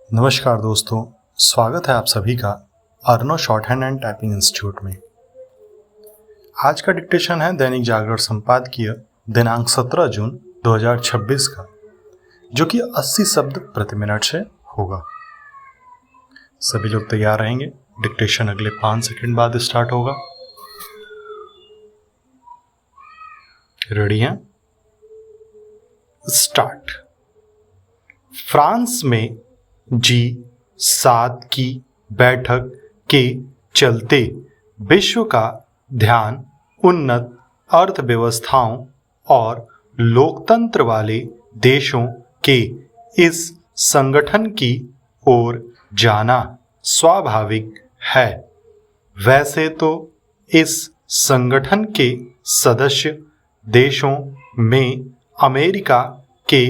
नमस्कार दोस्तों, स्वागत है आप सभी का Arno short hand and typing institute में। आज का डिक्टेशन है दैनिक जागरण संपादकीय दिनांक 17 जून 2026 का, जो कि 80 शब्द प्रति मिनट से होगा। सभी लोग तैयार रहेंगे। डिक्टेशन अगले 5 सेकंड बाद स्टार्ट होगा। रेडी हैं? स्टार्ट। फ्रांस में G7 की बैठक के चलते विश्व का ध्यान उन्नत अर्थव्यवस्थाओं और लोकतंत्र वाले देशों के इस संगठन की ओर जाना स्वाभाविक है। वैसे तो इस संगठन के सदस्य देशों में अमेरिका के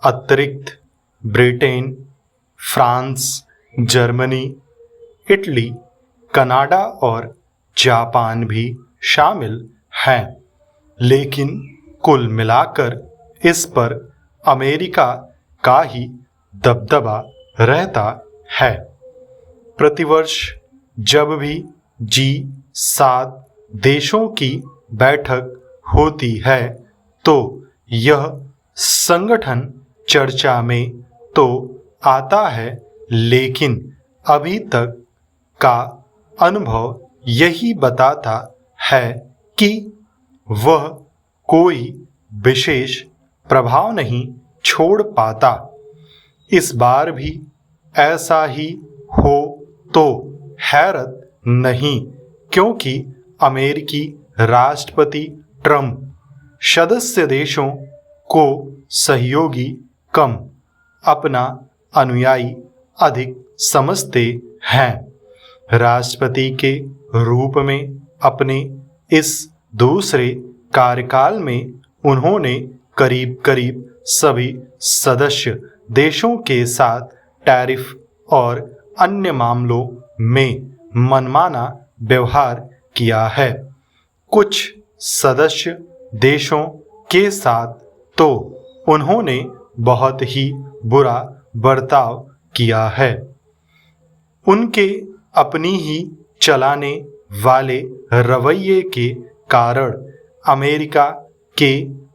अतिरिक्त Britain, France, Germany, Italy, Canada और जापान भी शामिल हैं, लेकिन कुल मिलाकर इस पर अमेरिका का ही दबदबा रहता है। प्रतिवर्ष जब भी G7 देशों की बैठक होती है तो यह संगठन चर्चा में तो आता है, लेकिन अभी तक का अनुभव यही बताता है कि वह कोई विशेष प्रभाव नहीं छोड़ पाता। इस बार भी ऐसा ही हो तो हैरत नहीं, क्योंकि अमेरिकी राष्ट्रपति ट्रंप सदस्य देशों को सहयोगी कम अपना अनुयायी अधिक समझते हैं। राष्ट्रपति के रूप में अपने इस दूसरे कार्यकाल में उन्होंने करीब करीब सभी सदस्य देशों के साथ टैरिफ और अन्य मामलों में मनमाना व्यवहार किया है। कुछ सदस्य देशों के साथ तो उन्होंने बहुत ही बुरा बर्ताव किया है। उनके अपनी ही चलाने वाले रवैये के कारण अमेरिका के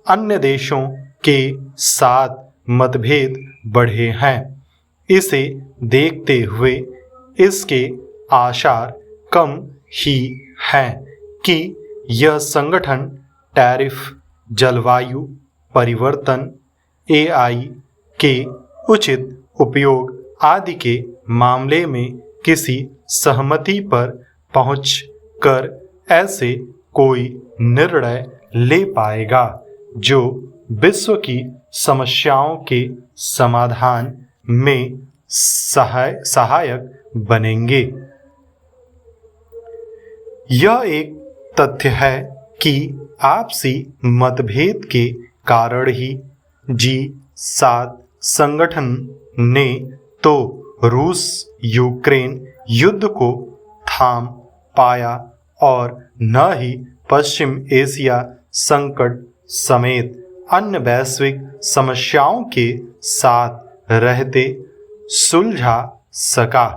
अन्य देशों के साथ मतभेद बढ़े हैं। इसे देखते हुए इसके आसार कम ही हैं कि यह संगठन टैरिफ, जलवायु परिवर्तन, AI के उचित उपयोग आदि के मामले में किसी सहमति पर पहुंचकर ऐसे कोई निर्णय ले पाएगा जो विश्व की समस्याओं के समाधान में सहायक बनेंगे। यह एक तथ्य है कि आपसी मतभेद के कारण ही G7 संगठन ने तो रूस यूक्रेन युद्ध को थाम पाया और न ही पश्चिम एशिया संकट समेत अन्य वैश्विक समस्याओं के साथ रहते सुलझा सका।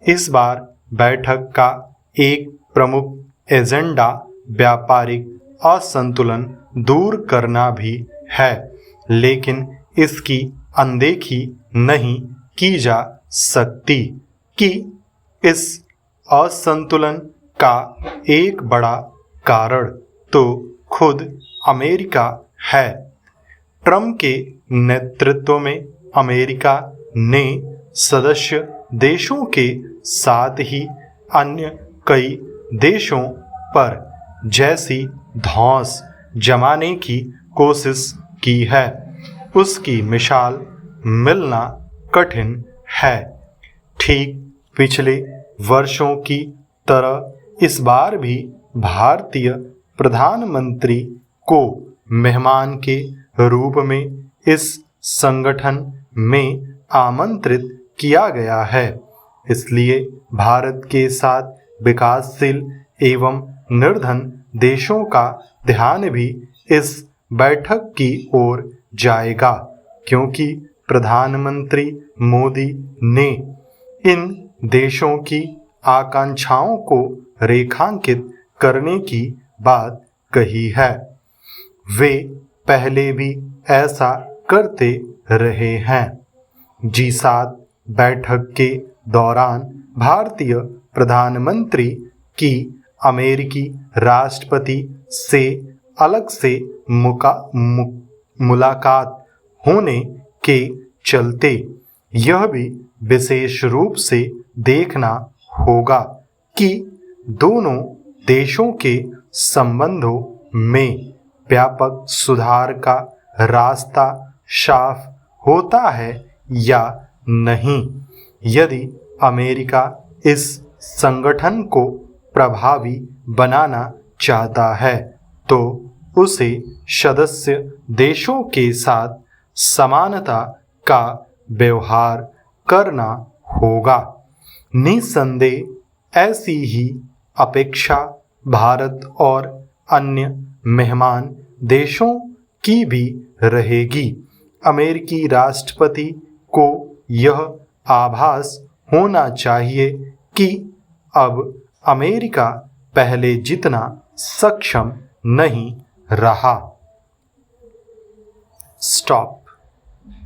इस बार बैठक का एक प्रमुख एजेंडा व्यापारिक असंतुलन दूर करना भी है, लेकिन इसकी अनदेखी नहीं की जा सकती कि इस असंतुलन का एक बड़ा कारण तो खुद अमेरिका है। ट्रंप के नेतृत्व में अमेरिका ने सदस्य देशों के साथ ही अन्य कई देशों पर जैसी धौंस जमाने की कोशिश की है, उसकी मिसाल मिलना कठिन है। ठीक पिछले वर्षों की तरह इस बार भी भारतीय प्रधानमंत्री को मेहमान के रूप में इस संगठन में आमंत्रित किया गया है। इसलिए भारत के साथ विकासशील एवं निर्धन देशों का ध्यान भी इस बैठक की ओर जाएगा, क्योंकि प्रधानमंत्री मोदी ने इन देशों की आकांक्षाओं को रेखांकित करने की बात कही है। वे पहले भी ऐसा करते रहे हैं। G7 बैठक के दौरान भारतीय प्रधानमंत्री की अमेरिकी राष्ट्रपति से अलग से मुलाकात होने के चलते यह भी विशेष रूप से देखना होगा कि दोनों देशों के संबंधों में व्यापक सुधार का रास्ता साफ होता है या नहीं। यदि अमेरिका इस संगठन को प्रभावी बनाना चाहता है तो उसे सदस्य देशों के साथ समानता का व्यवहार करना होगा। निस्संदेह ऐसी ही अपेक्षा भारत और अन्य मेहमान देशों की भी रहेगी। अमेरिकी राष्ट्रपति को यह आभास होना चाहिए कि अब अमेरिका पहले जितना सक्षम नहीं रहा। स्टॉप।